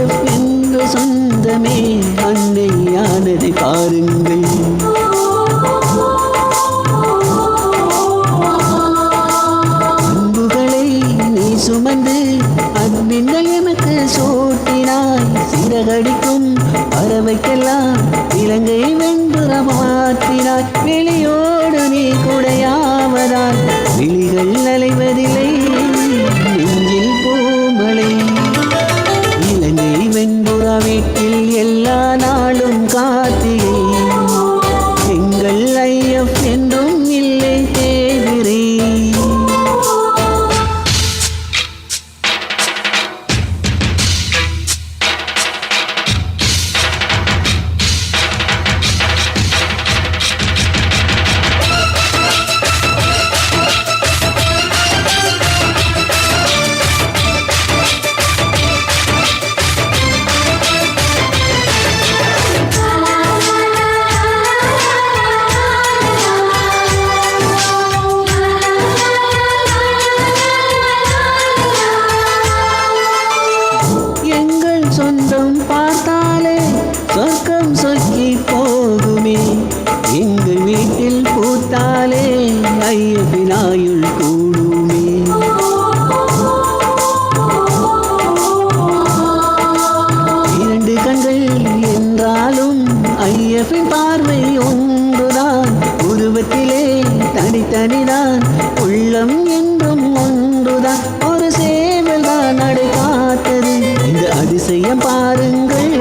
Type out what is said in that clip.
If என்ற சொந்தமே அன்னையானதை பாருங்கள். அன்புகளை நீ சுமந்து அன்பின்கள் எமக்கு சூட்டினாய். சிறகடிக்கும் பறவைக்கெல்லாம் இலங்கை வென்று மாற்றினாய். வெளியோடு நீ குடையாவதால் விழிகள் அலைவதில்லை, நெஞ்சில் பூமலை. இலங்கை வெண்புறா வீட்டில் எல்லா நாளும் காத்திரை. எங்கள் ஐஎஃப் என்றும் இல்லை தேவிரை. சொந்தம் பார்த்தாலே சொர்க்கம் சொக்கி போகுமே. எங்கள் வீட்டில் பூத்தாலே ஐயப்பின் ஆயுள் கூடுமே. இரண்டு கண்கள் என்றாலும் ஐயப்பின் பார்வை ஒன்றுதான். உருவத்திலே தனித்தனிதான், உள்ளம் என்றும் ஒன்றுதான். ஒரு சேவல் தான் நடை காத்தது, இந்த அதிசயம் பாருங்கள்.